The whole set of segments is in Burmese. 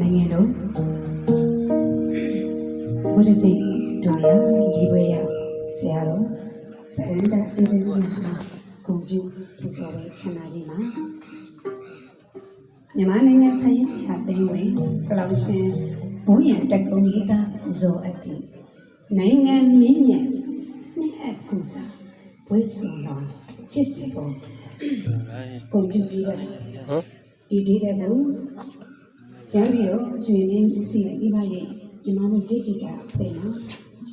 နိုင်ငံတော်ဘုရားစိတ်တော်ရလေးပွဲရဆရာတော်ဗရန်တာတေးသေးလေးမှာဂုဏ်ပြုပူဇော်တဲ့ခန္ဓာကြီးမှာမြန်မာနိုင်ငံဆိုင်ရာဆရာသိန်းဝင်ကလောင်ရှင်ဘိုးရန်တက်ကုန်းလေးသားပူဇော်အပ်သည့်နိုင်ငံမင်းမြတ်နှစ်အပ်ပူဇာဘွေစုံတော်80ပုံဂုဏ်ပြုတည်ရတယ်ဒီတည်တဲ့ကိုရပြီးတော့ရွှေရင်းစီအိပါရဲ့ညီမတို့တိတိကျပဲနော်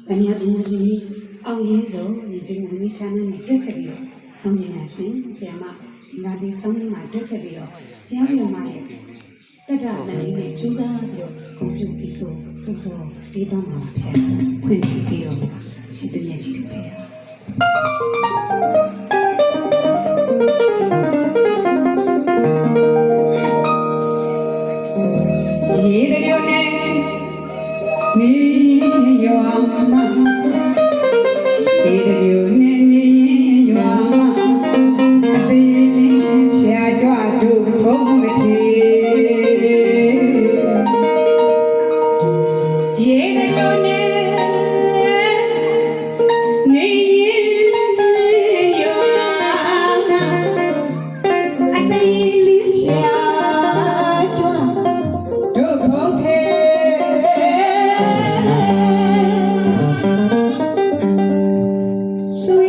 ဇာညာပညာရှင်ကြီးအောင်ရင်းစုံဒီကျင်းသမီးဌာနနဲ့တွဲခဲ့ပြီးတော့ဆောင်းပညာရှင်ဆရာမဒီကတိဆောင်းရင်းမှာတွဲခဲ့ပြီးတော့ဘုရားမြတ်မရဲ့တတ္တတန်လေးနဲ့ကျူးစားပြီးတော့ဂုဏ်ပြုပြီးဆိုပူဇော်ပြီးတော့မှာဖက်ခွင့်ပြုပြီးတော့ရှိတဲ့မြတ်ကြီးတွေပဲရေတရုံနဲ့နေရွာမှာရေတရုံနဲ့နေရွာမှာအသေးလေးဖြာကြွတို့ဘုံမထေရေတရုံနဲ့နေရွာမှာအသေးလေးဖြာSo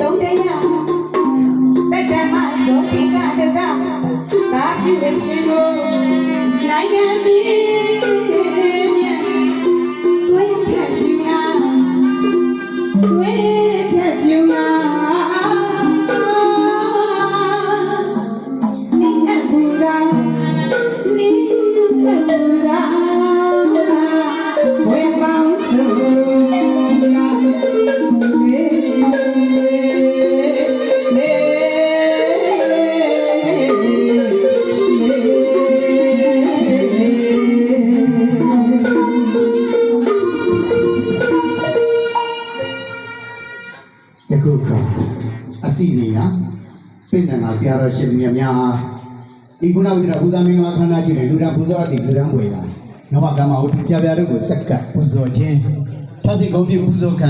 သုံးတရားတက်တမဇောတိကတစားသာပြုအရှင်ကိုနိုင်ငံပြည်မြတ်တွင်ထက်ပြူငါတွင်ထက်ပြူငါနိအဘူရာနိအဘူရာဝေမောင်စုလာယခုခါအစီအစဉ်ကပြည်နယ်ဆရာတော်ရှင်မြတ်များဒီကုဏဝိဒရာပူဇာမင်္ဂလာခန္ဓာကြီးနဲ့လူတန်းပူဇော်အပ်သည့်လူတန်းဝေလာနဝကမ္မဝတ္ထုပြပြတို့ကိုစက္ကပ်ပူဇော်ခြင်းထာစီကုံပြပူဇော်ခံ